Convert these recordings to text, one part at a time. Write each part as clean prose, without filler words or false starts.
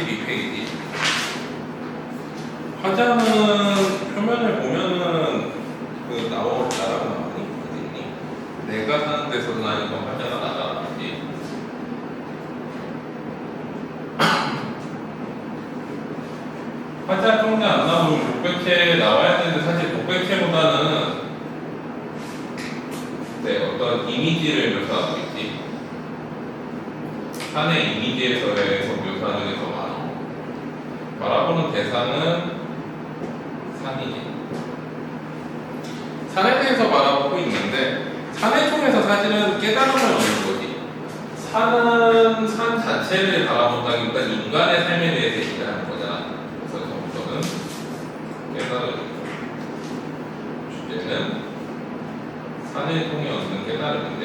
22페이지. 화자는 표면을 보면은 그 나라가 나오니 어디니? 내가 사는 데서 나니까 화자가 나가지. 화자 통계 안 나오면 독백체 나와야 되는데 사실 독백체보다는 어떤 이미지를 묘사하고 있지. 산의 이미지에서 묘사하는 게 더 많아. 바라보는 대상은 산이지. 산에 대해서 바라보고 있는데 산을 통해서 사실은 깨달음을 얻는 거지. 산은 산 자체를 바라본다기보다 인간의 삶에 대해서 얘기하는 거잖아. 그래서 저는 깨달음. 주제는 산을 통해 얻는 깨달음인데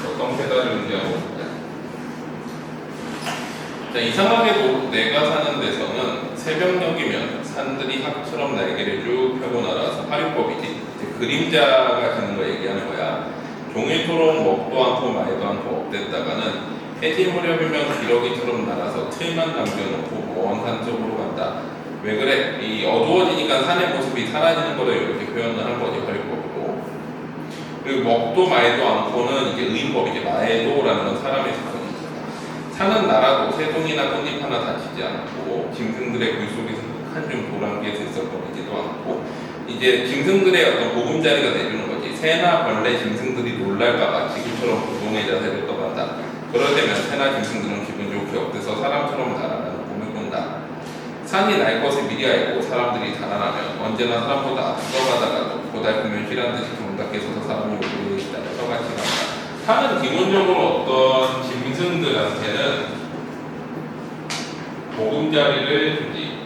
어떤 깨달음인지 한번 보자. 자, 이상하게도 내가 사는 데서는 새벽녘이면 산들이 학처럼 날개를 쭉 펴고 날아서 화유법이지. 그림자가 지는 거 얘기하는 거야. 종일토록 먹도 않고 말도 않고 업됐다가는 해질 무렵이면 기러기처럼 날아서 틀만 남겨놓고 먼 산 쪽으로 간다. 왜 그래? 이 어두워지니까 산의 모습이 사라지는 거를 이렇게 표현을 한 거지, 화유법으로. 그리고 먹도 말도 않고는 이게 의법이지. 말도라는 건 사람의 특성이지. 산은 날아도 새송이나 꽃잎 하나 다치지 않고 짐승들의 굴 속에서 한 줌 도랑기에 들썩거리지도 않고 이제 짐승들의 어떤 보금자리가 내주는 거지. 새나 벌레 짐승들이 놀랄까봐 지구처럼 부동의 자세를 떠간다. 그럴 때면 새나 짐승들은 기분 좋게 업돼서 사람처럼 자라나는 꿈을 꾼다. 산이 날 것을 미리 알고 사람들이 자라나면 언제나 사람보다 앞서가다가도 고달프면 휘란 듯이 경답게 서서 사람이 오래 있다가 같이 간다. 산은 기본적으로 어떤 짐승들한테는 보금자리를 주지.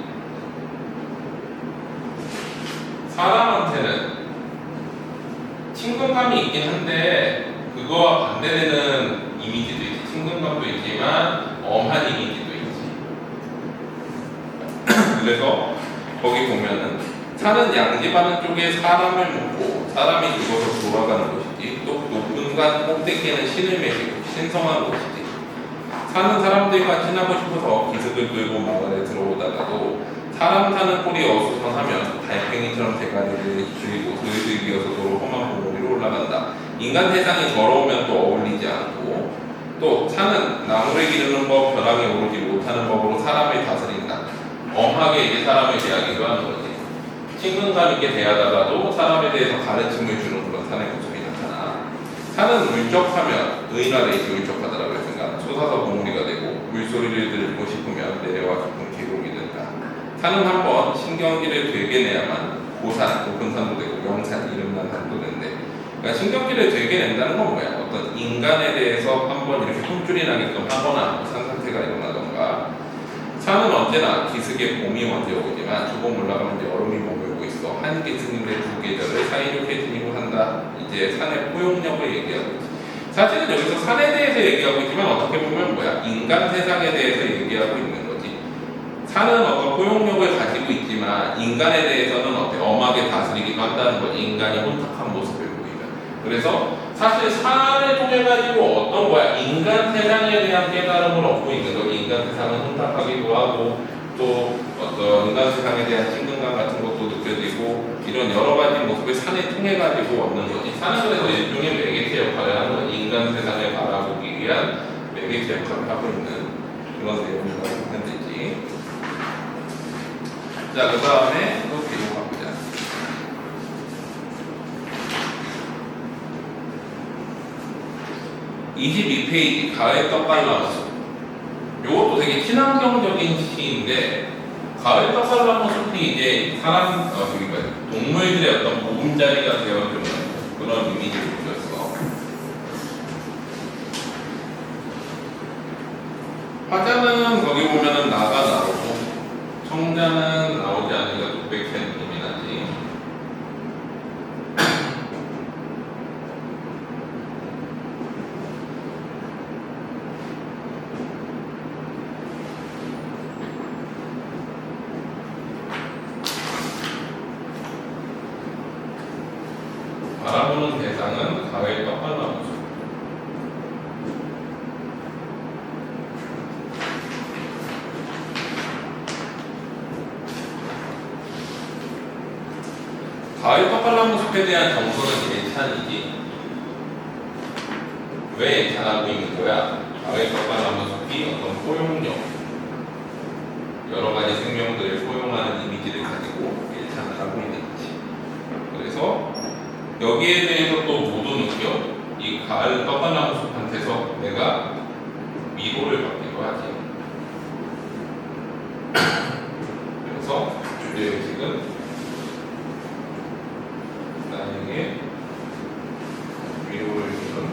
사람한테는 친근감이 있긴 한데 그거와 반대되는 이미지도 있지. 친근감도 있지만 엄한 이미지도 있지. 그래서 거기 보면은 산은 양지바는 쪽에 사람을 묻고 사람이 그것을 돌아가는 곳이지. 또 높은 산 꼭대기에는 신을 매시고 신성한 곳이지. 사는 사람들과 친하고 싶어서 기슭을 끌고 마을에 들어오다가도 사람 사는 꼴이 어수선하면 달팽이처럼 대가리를 줄이고 슬슬 기어서 도로 험한 봉우리로 올라간다. 인간 세상이 더러우면 또 어울리지 않고 또 산은 나무를 기르는 법, 벼랑에 오르지 못하는 법으로 사람을 다스린다. 엄하게 이제 사람을 대하기도 하는 거지. 친근감 있게 대하다가도 사람에 대해서 가르침을 주는 그런 산의 모습이 나타나. 산은 울적하면 의인화 레이지 울적하더라고 했으니까 솟아서 봉우리가 되고 물소리를 들고 싶으면 내려와 깊은 계곡이 된다. 산은 한번 신경기를 되게 내야만 고산, 높은 산도 되고 영산, 이름난 산도 된대. 그러니까 신경기를 되게 낸다는 건 뭐야? 어떤 인간에 대해서 한번 이렇게 혼쭐이 나게끔 하거나 산사태가 일어나던가. 산은 언제나 기슭에 봄이 먼저 오지만 조금 올라가면 이제 여름이 머물고 있어. 한 기슭인데 두 계절을 사이좋게 지니고 산다. 이제 산의 포용력을 얘기하고 있지. 사실은 여기서 산에 대해서 얘기하고 있지만 어떻게 보면 뭐야? 인간 세상에 대해서 얘기하고 있는 거지. 산은 어떤 포용력을 가지고 있지만 인간에 대해서는 어때? 엄하게 다스리기도 한다는 거지. 인간이 혼탁한 모습을 보이면. 그래서 사실 산을 통해 가지고 어떤 거야? 인간 세상에 대한 깨달음을 얻고 있는 거지. 인간 세상은 혼탁하기도 하고 또 어떤 인간 세상에 대한 친근감 같은 것도 느껴지고 이런 여러 가지 모습을 산을 통해 가지고 얻는 거지. 산은 그래서 일종의 매개체 역할을 하는 거지. 인간 세상을 바라보기 위한 매개체 역할을 하고 있는 그런 내용이라고 보면 되지. 자, 그 다음에 또 뒤로 가보자. (22페이지) 가을 떡갈나무 숲. 요것도 되게 친환경적인 시인데 가을 떡갈나무 숲이 이제 사람, 동물들의 어떤 보금자리가 되어주는 그런 이미지를 보였어. 화자는 거기 보면은 나가 나오고 청자는 나오지 않으니까 독백체 느낌이 나지. 바라보는 대상은 가의 떡갈나무 숲. 가을 떡갈나무 숲에 대한 정보는 예찬이지. 왜 예찬하고 있는 거야? 가을 떡갈나무 숲이 어떤 포용력, 여러 가지 생명들을 포용하는 이미지를 가지고 예찬을 하고 있는 거지. 그래서 여기에 대해서 또 모두 느껴 이 가을 떡갈나무 숲한테서 내가 위로를 받기도 하지. 그래서 주제의식은 나에게 위로를 주는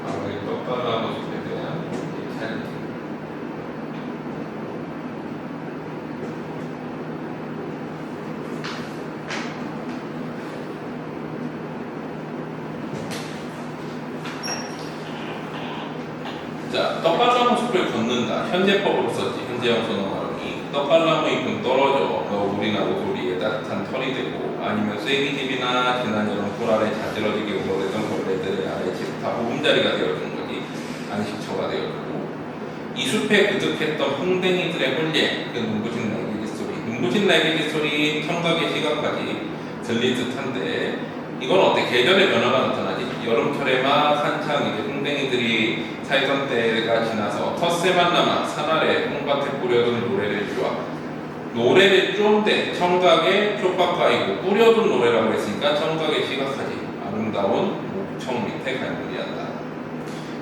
가을 떡갈나무 숲에 대한 예찬이지. 자, 떡갈나무 숲을 걷는다. 현재법으로 썼지. 현재형 선언어이 떡갈나무 잎은 떨어져 너구리나 오소리에 따뜻한 털이 되고 아니면 쐐기집이나 지난 여름 풀 아래 자지러지게 우거대던 벌레들의 아래 다 보금자리가 되어주는 거지. 안식처가 되어주고 이 숲에 그득했던 풍뎅이들의 홀예 그 눈부신 날개짓 소리 눈부신 날개짓 소리 청각의 시각까지 들릴 듯한데 이건 어때? 계절의 변화가 나타나지. 여름철에만 한창 이제 풍뎅이들이 살던 때가 지나서 텃새만 남아 산 아래 콩밭에 뿌려둔 노래를 쭈아. 노래를 쫀데 청각의 촉각가이고 뿌려둔 노래라고 했으니까 청각의 시각하지. 아름다운 목청 밑에 갈무리한다.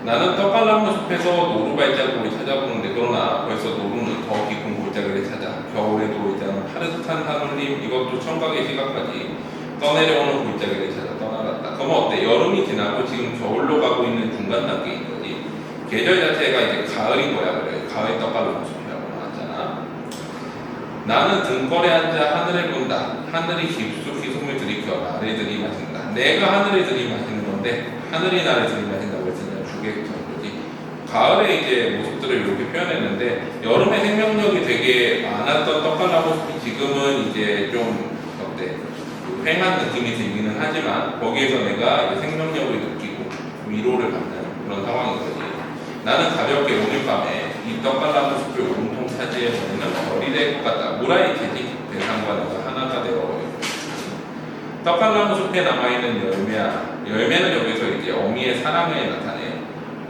나는 떡갈나무 숲에서 노루 발자국을 찾아보는데 그러나 벌써 노루는 더 깊은 골짜기를 찾아 겨울에도 이제 파릇한 산울림 이것도 청각의 시각하지. 떠내려오는 골짜기를 찾아 떠나갔다. 그럼 어때? 여름이 지나고 지금 겨울로 가고 있는 중간 단계인 거지. 계절 자체가 이제 가을인 거야. 그래. 가을 떡갈나무 숲이라고 나왔잖아. 나는 등벌에 앉아 하늘을 본다. 하늘이 깊숙이 숨을 들이켜 나를 들이마신다. 내가 하늘을 들이마시는 건데 하늘이 나를 들이마신다고 했으니까 주객전도지. 가을의 이제 모습들을 이렇게 표현했는데 여름의 생명력이 되게 많았던 떡갈나무 숲이 지금은 이제 좀 어때? 휑한 느낌이 들기는 하지만 거기에서 내가 이제 생명력을 느끼고 위로를 받는 그런 상황인 거지. 나는 가볍게 오늘 밤에 이 떡갈나무 숲을 온통 차지해버리는 별이 될 것 같다. 무라이케지 대상과 내가 하나가 되어버리고 떡갈나무 숲에 남아있는 열매야. 열매는 여기서 이제 어미의 사랑을 나타내.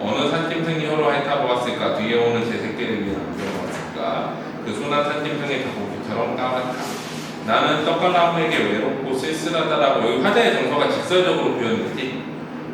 어느 산짐승이 혀로 핥아보았을까? 뒤에 오는 제 새끼를 위해 남겨놓았을까? 그 순한 산짐승의 닭고기처럼 까맣다. 나는 떡갈나무에게 외롭고 쓸쓸하다라고 여기 화자의 정서가 직설적으로 표현되지.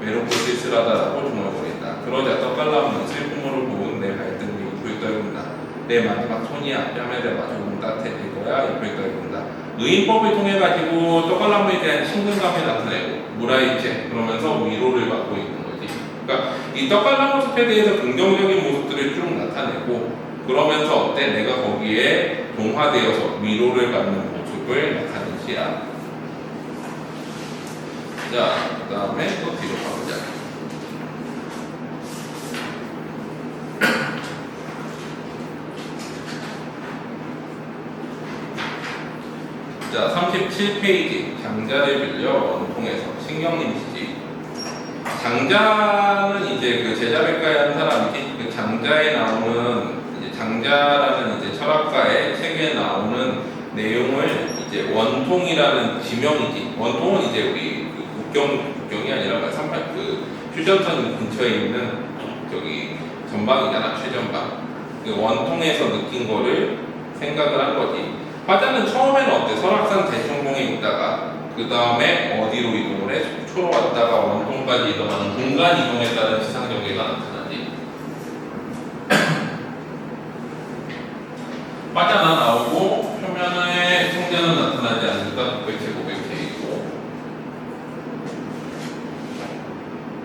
외롭고 쓸쓸하다라고 중얼거린다. 그러자 떡갈나무는 슬픔으로 고운 내 발등에 잎을 떨군다. 내 마지막 손이야. 뺨에 대봐 조금 따뜻해질 거야. 잎을 떨군다. 의인법을 통해 가지고 떡갈나무에 대한 친근감을 나타내고 무라이체 그러면서 위로를 받고 있는 거지. 그러니까 이 떡갈나무 숲에 대해서 긍정적인 모습들을 쭉 나타내고 그러면서 어때? 내가 거기에 동화되어서 위로를 받는 모습을 나타낸 시야. 자, 그 다음에 또 뒤로 가보자. 자, 37페이지 장자를 빌려 원통에서 신경님이시지. 장자는 이제 그 제자백가의 한 사람이지. 그 장자에 나오는 이제 장자라는 이제 철학가의 책에 나오는 내용을 이제 원통이라는 지명이지. 원통은 이제 우리 그 국경이 아니라 그 휴전선 근처에 있는 저기 전방이잖아. 최전방. 그 원통에서 느낀 거를 생각을 한 거지. 화자는 처음에는 어때? 설악산 대청봉에 있다가 그 다음에 어디로 이동을 해? 속초로 왔다가 원통까지 이동하는 공간 이동에 따른 시상 경계가 나타나지. 화자는 나오고 표면에 청자는 나타나지 않으니까 도배체 고백해 있고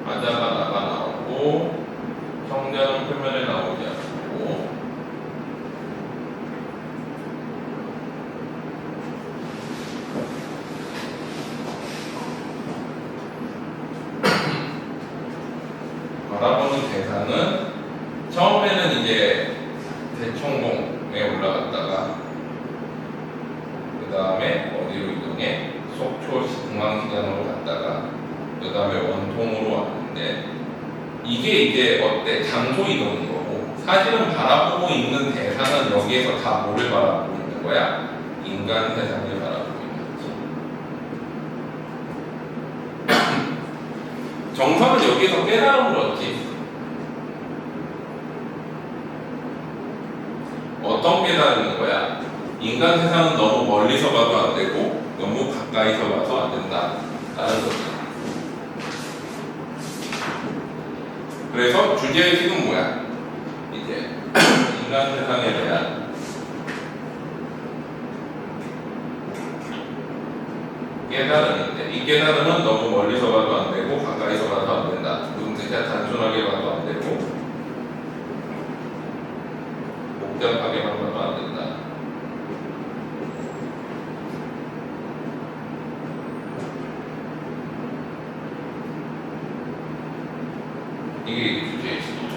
화자가 나오고 청자는 표면에 나오지 않고 바라보는 대상은 처음에는 이제 대청봉에 올라갔다가 그 다음에 어디로 이동해? 원통으로 왔는데 이게 이제 어때? 장소 이동인 거고 사실은 바라보고 있는 대상은 여기에서 다 뭐를 바라보고 있는 거야? 인간 세상을 바라보고 있는 거지. 정선은 여기에서 깨달음을 얻지. 어떤 깨달음인 거야? 인간 세상은 너무 멀리서 봐도 안 되고 너무 가까이서 봐도 안 된다 라는 거죠. 그래서 주제의식은 뭐야? 이제 인간 세상에 대한 깨달음인데 이 깨달음은 너무 멀리서 봐도 안 되고 가까이서 봐도 안 된다. 무슨 뜻이야? 단순하게 봐도 안 되고 복잡하게 봐도 안 된다. 이게 주제의식이죠.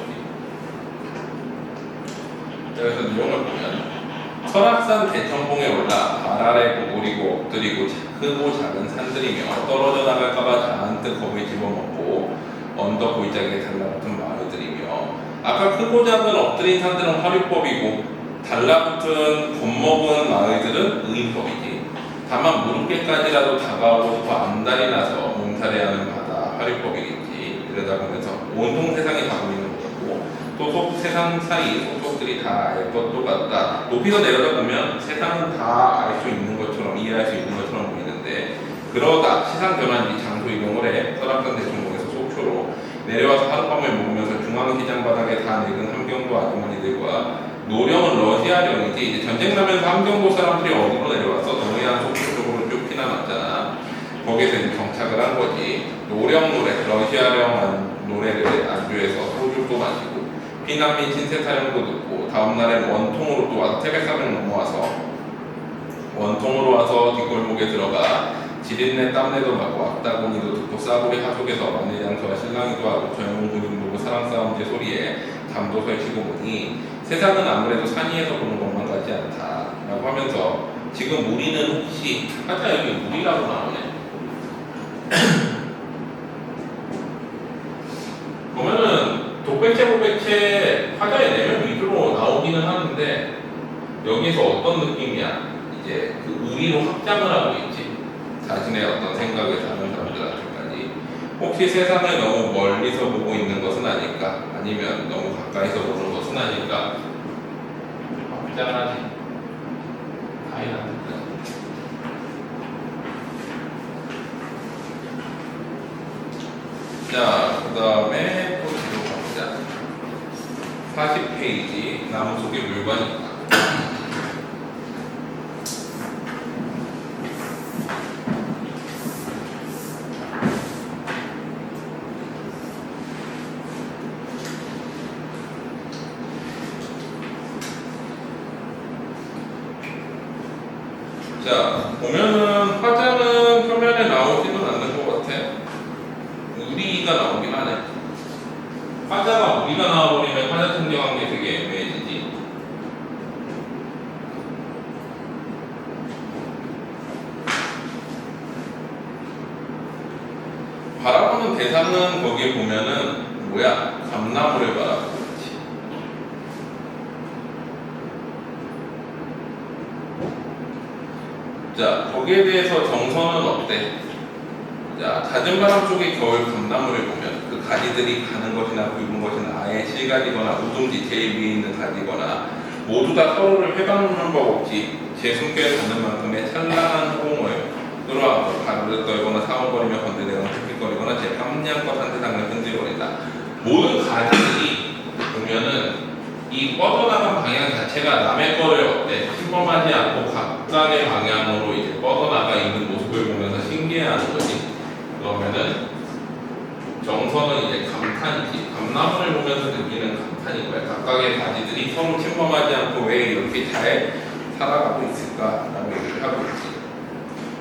그래서 내용을 보면 설악산 대청봉에 올라 발 아래 구부리고 엎드리고 크고 작은 산들이며 떨어져 나갈까봐 잔뜩 겁을 집어먹고 언덕 골짜기에 달라붙은 마을들이며 아까 크고 작은 엎드린 산들은 화류법이고 달라붙은 겁먹은 마을들은 의인법이지. 다만 무릎께까지라도 다가오고 싶어 안달이 나서 몸살해하는 바다 화류법이겠지. 이러다 보면서 온통 세상이 다 보이는 거고 또 세상 사이 속속들이 다 알 것도 같다. 높이서 내려다 보면 세상은 다 알 수 있는 것처럼 이해할 수 있는 것처럼 보이는데 그러다 시상 변환이 장소 이동을 해 설악산 대청봉에서 속초로 내려와서 하룻밤을 묵으면서 중앙시장 바닥에 다 늙은 함경도 아주머니들과 노령은 러시아령이지. 이제 전쟁 나면서 함경도 사람들이 어디로 내려왔어? 동해안 속초 쪽으로 쭉 피난왔잖아. 거기서 이제 정착을 한 거지. 노령 노래, 러시아령 노래를 안주해서 소주도 마시고 피난민 신세 타령도 듣고 다음날엔 원통으로 또 와서 태백산을 넘어와서 원통으로 와서 뒷골목에 들어가 지린내 땀내도 맡고 악다구니도 듣고 싸구리 하속에서 마늘장터와 신랑이도 하고 젊은 군인 보고 사랑싸움제 소리에 잠도 설치고 보니 세상은 아무래도 산 위에서 보는 것만 같지 않다 라고 하면서 지금 우리는 혹시 하자 여기 우리라고 나오네. 보면은 독백체 고백체 화자의 내면 위주로 나오기는 하는데 여기서 어떤 느낌이야? 이제 그 우리로 확장을 하고 있지. 자신의 어떤 생각을 다른 사람들한테까지. 혹시 세상을 너무 멀리서 보고 있는 것은 아닐까? 아니면 너무 가까이서 보는 것은 아닐까? 확장을 하지. 가이드한테까지. 자, 그 다음에 또 뒤로 가보자. 40페이지 나무 속의 물건입니다. 자, 보면은 화자는 표면에 나오지는 않는 것 같아. 우리가 나오긴 하네. 화자가 우리가 나와버리면 화자 통정한 게 되게 애매해지지. 바라보는 대상은 거기에 보면은 뭐야? 감나무를 바라보고 있지. 자, 거기에 대해서 정선은 어때? 자, 잦은 바람 속의 겨울 감나무를 보면 그 가지들이 가는 것이나 굵은 것이나 아예 실가지거나 우둥지 제일 위에 있는 가지거나 모두 다 서로를 회방하는 법 없이 제 숨결 닿는 만큼의 찬란한 호응을 끌어안고 발을 떨거나 사원거리며 건드리거나 휙휙거리거나 제 깜냥껏 한 세상을 흔들거린다. 모든 가지들이 보면은 이 뻗어나간 방향 자체가 남의 거를 어때? 침범하지 않고 각각의 방향으로 이제 뻗어나가 있는 모습을 보면서 신기해하는 거지. 그러면은 정서는 이제 감탄이지. 감나무를 보면서 느끼는 감탄인 거야. 각각의 가지들이 서로 침범하지 않고 왜 이렇게 잘 살아가고 있을까라고 얘기를 하고 있지.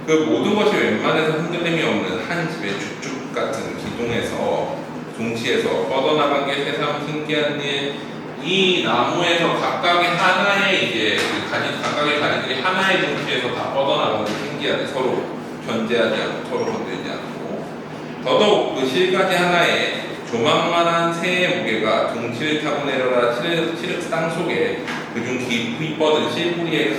그 모든 것이 웬만해서 흔들림이 없는 한 집의 주축 같은 기둥에서 동시에서 뻗어나간 게 세상 신기한 일. 이 나무에서 각각의 하나의 이제 그 각각의 가지들이 하나의 동시에서 다 뻗어나가는 게 신기하대. 서로 견제하지 않고 서로 건들지 않고. 더더욱 그 실가지 하나에 조망만한 새의 무게가 둥치를 타고 내려라 칠흑 땅속에 그중 깊이 뻗은 실뿌리의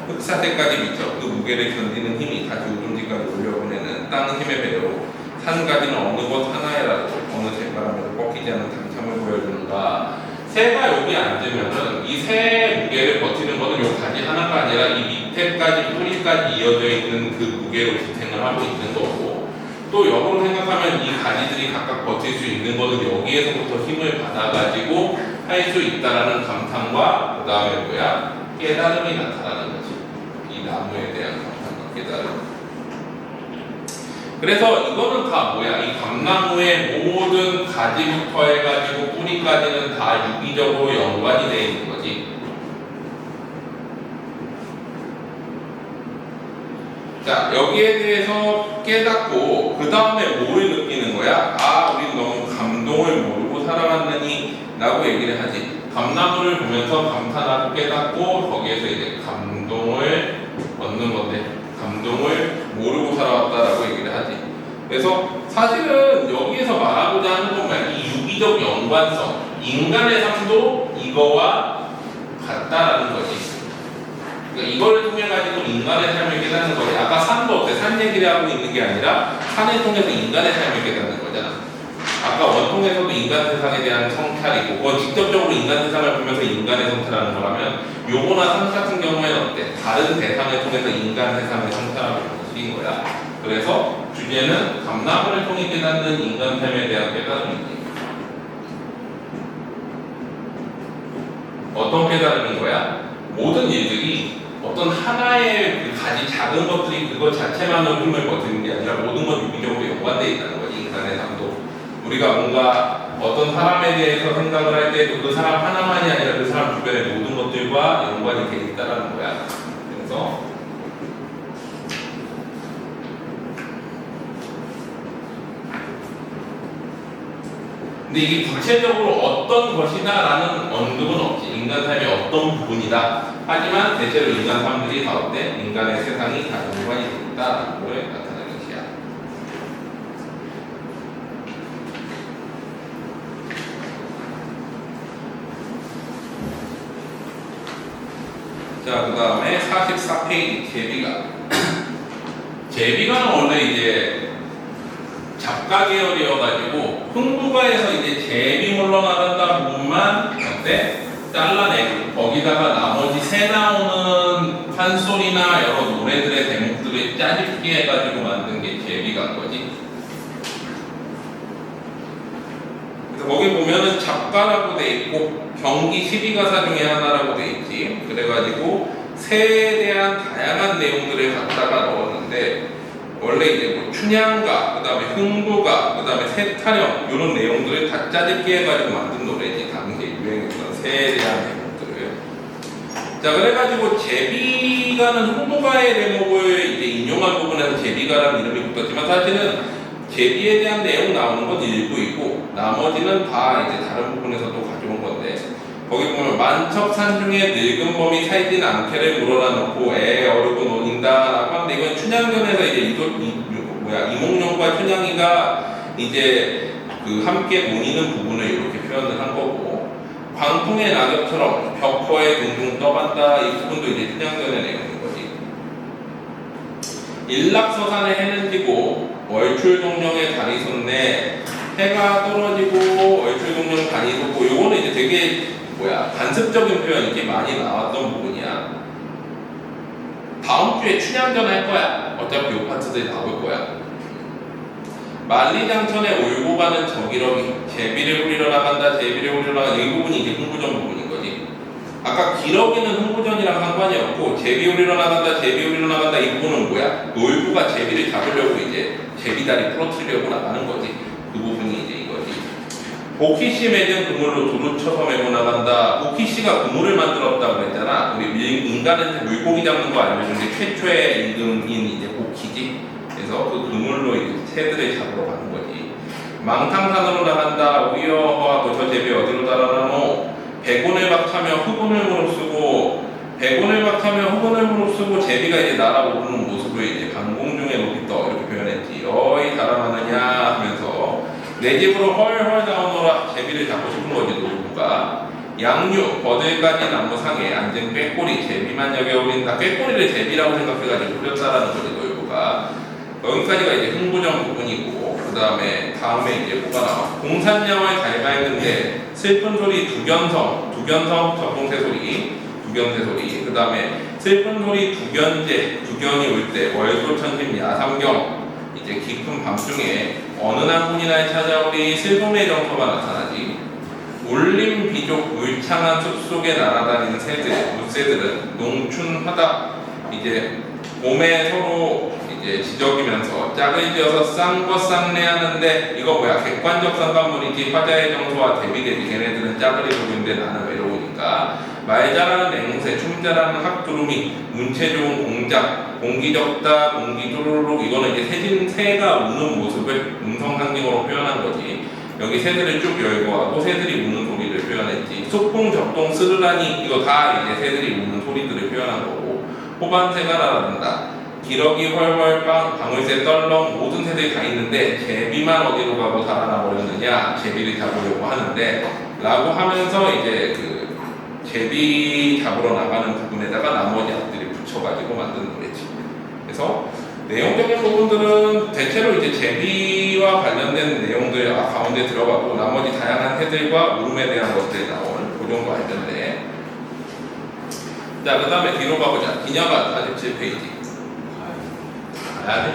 흑사대까지 미쳐 그 무게를 견디는 힘이 다시 우둥지까지 올려보내는 땅 힘의 배려로 산 가지는 어느 것 하나에라도 어느 쟁바람에도 꺾이지 않는 당참을 보여주는가. 새가 여기 앉으면은 이 새의 무게를 버티는 것은 요 가지 하나가 아니라 이 밑에까지 뿌리까지 이어져 있는 그 무게로 지탱을 하고 있는 거고, 또 역으로 생각하면 이 가지들이 각각 버틸 수 있는 것은 여기에서부터 힘을 받아가지고 할 수 있다라는 감탄과 그 다음에 깨달음이 나타나는 거지. 이 나무에 대한 감탄과 깨달음. 그래서 이거는 다 이 감나무의 모든 가지부터 해가지고 뿌리까지는 다 유기적으로 연관이 되어 있는 거지. 자, 여기에 대해서 깨닫고 그 다음에 뭘 느끼는 거야? 우린 너무 감동을 모르고 살아왔느니 라고 얘기를 하지. 감나무를 보면서 감탄하고 깨닫고 거기에서 이제 감동을 얻는 건데, 감동을 모르고 살아왔다라고 얘기를 하지. 그래서 사실은 여기에서 말하고자 하는 건 이 유기적 연관성, 인간의 삶도 이거와 같다라는 거지. 그러니까 이거를 통해 가지고 인간의 삶을 깨닫는 거지. 아까 산도 어때? 산 얘기를 하고 있는 게 아니라 산을 통해서 인간의 삶을 깨닫는 거잖아. 아까 원통에서도 인간 세상에 대한 성찰이고, 그건 직접적으로 인간 세상을 보면서 인간의 성찰하는 거라면, 요거나 산 같은 경우에는 어때? 다른 대상을 통해서 인간 세상을 성찰하고 있는 것인 거야. 그래서 주제는 감나무를 통해 깨닫는 인간 삶에 대한 깨달음이지. 어떤 깨달음인 거야? 모든 일들이 어떤 하나의 그 가지 작은 것들이 그것 자체만으로 힘을 버티는 게 아니라 모든 건 유기적으로 연관되어 있다는 거지. 인간의 삶도. 우리가 뭔가 어떤 사람에 대해서 생각을 할 때도 그 사람 하나만이 아니라 그 사람 주변의 모든 것들과 연관이 되어 있다는 거야. 그래서 근데 이게 구체적으로 어떤 것이다 라는 언급은 없지. 인간 삶의 어떤 부분이다. 하지만 대체로 인간 삶들이 가운데 인간의 세상이 다 연관이 되어 있다라는 걸 나타내는 것이야. 자, 그 다음에 44페이지 제비가. 제비가는 원래 이제 잡가 계열이어가지고 흥부가에서 이제 제비 물러나간다 부분만 어때? 잘라내고 거기다가 나머지 새 나오는 판소리나 여러 노래들의 대목들을 짜집기 해가지고 만든 게 제비가인 거지. 그래서 거기 보면은 잡가라고 돼 있고 경기 12가사 중에 하나라고 돼 있지. 그래가지고 새에 대한 다양한 내용들을 갖다가 넣었는데, 원래 이제 뭐 춘향가, 그 다음에 흥부가, 그 다음에 새타령 이런 내용들을 다 짜집기 해가지고 만든 노래지. 당시에 유행했던 새에 대한 대목들을. 자, 그래가지고 제비가는 흥부가의 대목을 이제 인용한 부분에서 제비가라는 이름이 붙었지만, 사실은 제비에 대한 내용 나오는 건 일부이고 나머지는 다 이제 다른 부분에서 또 가져온 건데, 거기 보면 만척산 중에 늙은 범이 살진 않게를 물어라 놓고 애 어르고 노닌다라고 하는데, 이건 춘향전에서 이제 이몽룡과 춘향이가 이제 그 함께 노니는 부분을 이렇게 표현을 한 거고, 광풍의 낙엽처럼 벽화에 둥둥 떠간다 이 부분도 이제 춘향전의 내용인 거지. 일락서산에 해는 지고 월출동령의 달이 솟네. 해가 떨어지고 월출동령 달이 솟고, 요거는 이제 되게 관습적인 표현이 이렇게 많이 나왔던 부분이야. 다음 주에 춘향전 할 거야. 어차피 요 파트들이 나올 거야. 만리장천에 울고 가는 저기러기, 제비를 후리러 나간다, 제비를 후리러 나간다, 이 부분이 이제 흥부전 부분인 거지. 아까 기러기는 흥부전이랑 상관이 없고, 제비 후리러 나간다, 제비 후리러 나간다, 이 부분은 뭐야? 놀부가 제비를 잡으려고 이제 제비다리 풀어뜨리려고 나가는 거지. 그 부분이 이제 이거지. 보키씨 맺은 그물로 두루 쳐서 메고 나간다. 보키씨가 그물을 만들었다고 그랬잖아. 우리 인간한테 물고기 잡는 거 알려준 게 최초의 임금인 이제 보키지. 그래서 그 그물로 이제 새들을 잡으러 가는 거지. 망탕산으로 나간다. 우여하고 저 제비 어디로 달아나노? 백운을 박차며 흑운을 무릅쓰고, 백운을 박차며 흑운을 무릅쓰고 제비가 이제 날아오르는 모습을 이제 반공중에 높이 떠 이렇게 표현했지. 어이 달아나느냐 내 집으로 헐헐 나오노라 제비를 잡고 싶은 거지 노부가. 양육 버들까지 나무상에 앉은 꾀꼬리 제비만 여겨오린다. 꾀꼬리를 제비라고 생각해가지고 뿌렸다라는 거지 노부가. 여기까지가 이제 흥부정 부분이고, 그 다음에 이제 뭐가 나와? 공산양을 잘 밝은데 슬픈 소리 두견성 적동새 소리, 그 다음에 슬픈 소리 두견이 올 때 월소천심 야삼경, 이제 깊은 밤중에 어느 난군이나 찾아오리 슬픔의 정서가 나타나지. 울림 비족 울창한 숲속에 날아다니는 물새들은 농춘하다, 이제 봄에 서로 이제 지저귀면서 짝을 지어서 쌍거쌍래하는데, 이거 뭐야? 객관적 상관문이지. 화자의 정서와 대비되지. 걔네들은 짝을 이루고 있는데 나는 외로우니까. 말 잘하는 앵무새, 춤 잘하는 학두루미, 운체 좋은 공작, 공기 적다, 공기 쪼르륵. 이거는 이제 새가 우는 모습을 음성 상징으로 표현한 거지. 여기 새들을 쭉 열고 하고 새들이 우는 소리를 표현했지. 소풍 적동 스르라니, 이거 다 이제 새들이 우는 소리들을 표현한 거고. 호반새가 날아든다. 기러기 헐헐 방울새 떨렁, 모든 새들이 다 있는데 제비만 어디로 가고 달아나 버렸느냐, 제비를 잡으려고 하는데 라고 하면서 이제 그 제비 잡으러 나가는 부분에다가 나머지 악들이 붙여가지고 만든 노래지. 그래서 내용적인 부분들은 대체로 이제 제비와 관련된 내용들 가운데 들어가고, 나머지 다양한 새들과 울음에 대한 것들이 나온 그 정도 할 텐데. 자, 그 다음에 뒤로 가보자. 기녀가 47페이지. 가야 돼.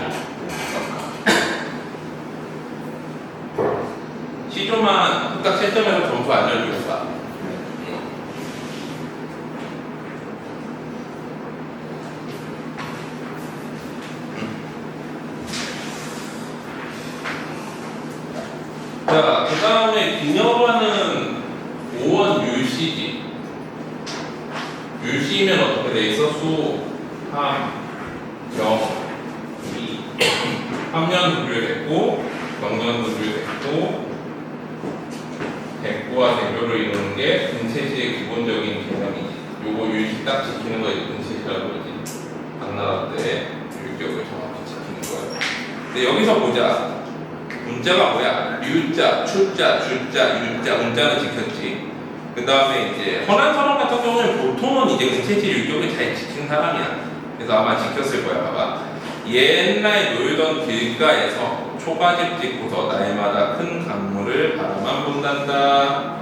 시조만 후딱 7점에서 점수 알려주고 가. 자, 그 다음에 기녀가는 5원 율시지. 율시면 어떻게 돼 있어? 수, 함, 경, 이. 함년 분류됐고, 경전 분류됐고, 대구와 대교를 이루는 게 근체시의 기본적인 개념이지. 요거 율시 딱 지키는 거 근체시라고 그러지. 당나라 때 율격을 정확히 지키는 거야. 근데 여기서 보자. 문자가 뭐야? 류자, 추자, 주자, 유자, 문자는 지켰지. 그 다음에 이제 허난사람 같은 경우는 보통은 이제 근체시 율격을 잘 지킨 사람이야. 그래서 아마 지켰을 거야. 봐봐. 옛날 놀던 길가에서 초가집 짓고서 날마다 큰 강물을 바라만 본단다.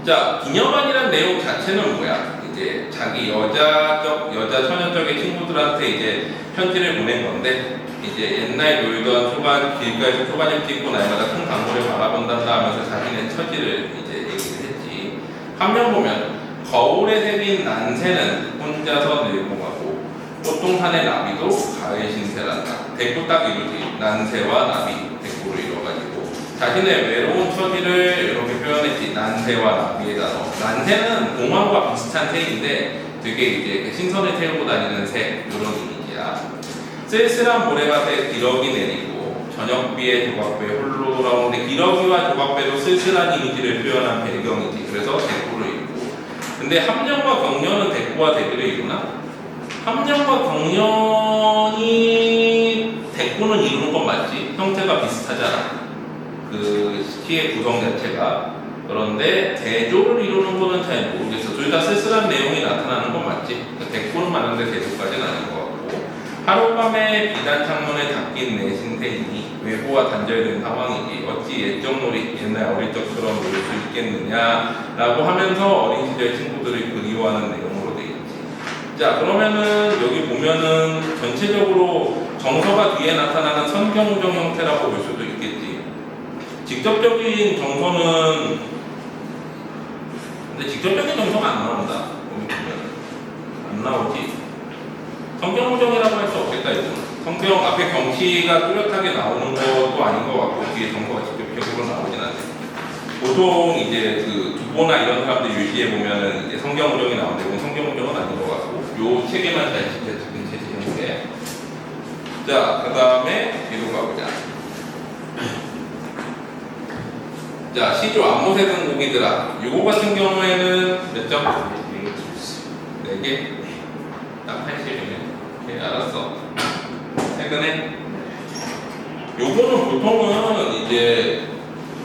자, 기념안이란 내용 자체는 뭐야? 이제 자기 여자 처녀적의 친구들한테 이제 편지를 보낸 건데, 이제 옛날 놀던 길가에서 초가집 짓고 날마다 큰 강물을 바라본단다 하면서 자신의 처지를 이제 얘기를 했지. 한면 보면 거울에 새긴 난새는 혼자서 늙어가고 꽃동산의 나비도 가을 신세란다. 대꾸 딱 이루지. 난새와 나비, 대꾸로 이뤄가지고 자신의 외로운 처지를 이렇게 표현했지. 난새와 나비의 단어. 난새는 공황과 비슷한 새인데 되게 이제 신선을 태우고 다니는 새, 이런 이미지야. 쓸쓸한 모래밭에 기러기 내리고 저녁비에 조각배 홀로 돌아오는데, 기러기와 조각배도 쓸쓸한 이미지를 표현한 배경이지. 그래서 대꾸를 이루고. 근데 함령과 경련은 대꾸와 대비를 이루나? 함령과 경련이 대꾸는 이루는 건 맞지. 형태가 비슷하잖아. 그 시의 구성 자체가. 그런데 대조를 이루는 거는 잘 모르겠어. 둘 다 쓸쓸한 내용이 나타나는 건 맞지. 대꾸는 맞는데 대조까지는 아닌 것 같고. 하룻밤에 비단 창문에 닦인 내 신세이니 외부와 단절된 상황이지. 어찌 옛적놀이, 옛날 어릴 적처럼 놀 수 있겠느냐 라고 하면서 어린 시절 친구들을 그리워하는 내용으로 되어 있지. 자, 그러면은 여기 보면은 전체적으로 정서가 뒤에 나타나는 선경우정 형태라고 볼 수도 있겠지. 직접적인 정서는, 근데 직접적인 정서가 안 나온다. 여기 보면은 안 나오지. 성경우정이라고 할 수 없겠다. 이거는 성경 앞에 경치가 뚜렷하게 나오는 것도 아닌 것 같고, 뒤에 정서가 직접적으로 나오진 않네. 보통 이제 그 두보나 이런 사람들 유시에 보면은 이제 성경우정이 나오는데, 이건 성경우정은 아닌 것 같고, 요 체계만 잘 지켜지는 체제인데. 자, 그 다음에 뒤로 가보자. 자, 시조 안모새 등 고기들아. 요거 같은 경우에는 몇 점? 4개? 딱 80이네. 오케이, 알았어. 최근에 요거는 보통은 이제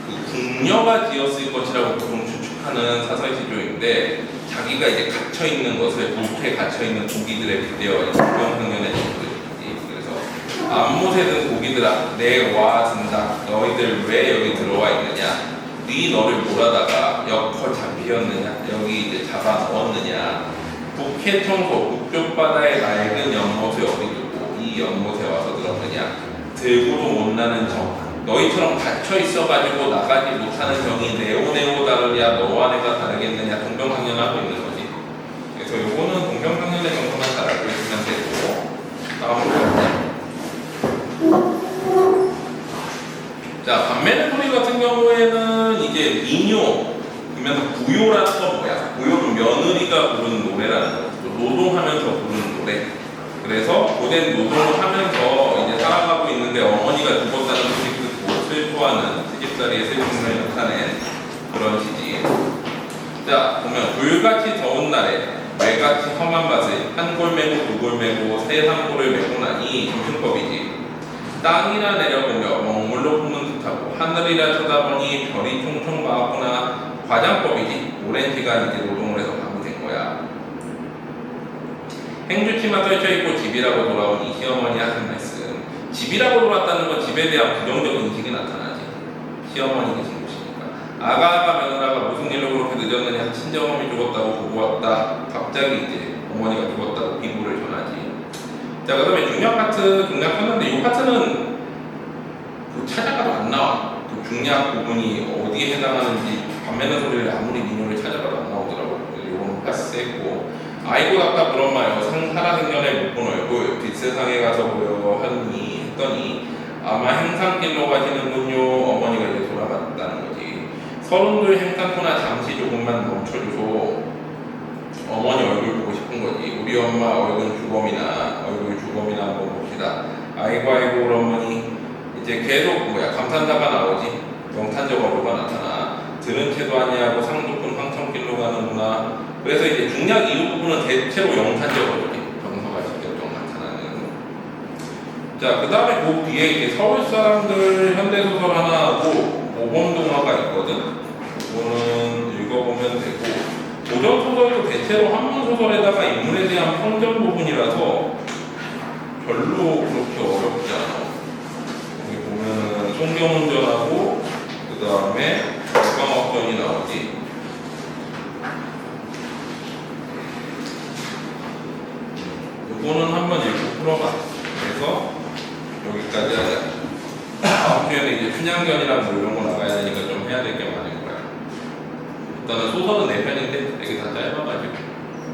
그 궁녀가 지었을 것이라고 보통 추측하는 사설시조인데 자기가 이제 갇혀 있는 것을 불패 갇혀 있는 고기들에 빗대어 공병상련의 정도이지. 그래서 암못에 든 고기들아 내 와 든다. 너희들 왜 여기 들어와 있느냐? 네 너를 몰아다가 역허 잡히었느냐? 여기 이제 잡아 넣었느냐? 북해 청소 북쪽 바다의 낡은 연못에 어디 두고 이 연못에 와서 들었느냐? 들고도 못 나는 정 너희처럼 갇혀 있어가지고 나가지 못하는 정이 네오네오 다르랴 너와 내가 다르겠느냐 동병상련하고 있는 거지. 그래서 요거는 동병상련의 정도만 잘 알고 있으면 되고 다음으로 자 반면에 소리 같은 경우에는 이제 민요 그러면 부요라는 건 뭐야? 부요는 며느리가 부르는 노래라는 거죠. 노동하면서 부르는 노래. 그래서 고된 노동을 하면서 이제 살아가고 있는데 어머니가 죽었다는 소식을 듣고 슬퍼하는 시집살이의 슬픔을 나타낸 그런 시지. 자 보면 불같이 더운 날에 매같이 험한 밭을 한 골 메고 두 골 메고 세 삼골을 메고 나니 조승법이지. 땅이라 내려보며 먹물로 푸는 듯하고 하늘이라 쳐다보니 별이 총총 많구나. 과장법이지. 오랜 시간 이제 노동을 해서 밤이 된 거야. 행주치마 떨쳐입고 집이라고 돌아온 이 시어머니 하신 말씀. 집이라고 돌아왔다는 건 집에 대한 부정적인 인식이 나타나지. 시어머니 계신 곳이니까. 아가가 며느라가 무슨 일로 그렇게 늦었느냐. 친정엄이 죽었다고 보고 왔다. 갑자기 이제 어머니가 죽었다고 비구를 전하지. 자, 그 다음에 중략 파트 등락했는데 이 파트는 그 찾아가도 안 나와. 그 중략 부분이 어디에 해당하는지 반면의 소리를 아무리 민요를 찾아가도 안 나오더라고. 이거는 패스했고. 아이고 답답 그런 말여 살아생전에 못 본 얼굴 뒷세상에 가서 보여 하니 했더니 아마 행산길로 가시는군요. 어머니가 이제 돌아갔다는 거지. 서른둘 행산구나 잠시 조금만 멈춰줘서 어머니 얼굴 보고 싶은 거지. 우리 엄마 얼굴 주검이나 한번 봅시다. 아이고 우리 어머니. 이제 계속 감탄사가 나오지. 영탄적 어조가 나타나. 들은 채도 아니하고 상도꾼 황천길로 가는구나. 그래서 이제 중략 이후 부분은 대체로 영탄적 어조지. 정서가 직접적 나타나는. 자, 그 다음에 그 뒤에 이제 서울 사람들 현대소설 하나 하고 모범동화가 있거든. 이거는 읽어보면 되고. 고전 소설도 대체로 한문 소설에다가 인물에 대한 평전 부분이라서 별로 그렇게 어렵지 않아. 여기 보면은 송경운전하고 그 다음에 역광업전이 나오지. 이거는 한번 읽고 풀어봐. 그래서 여기까지 하자. 다음 주에는 이제 춘향전이랑 뭐 이런 거 나가야 되니까 좀 해야 될 게 많을 거야. 일단은 소설은 4편인데 되게 다 짧아가지고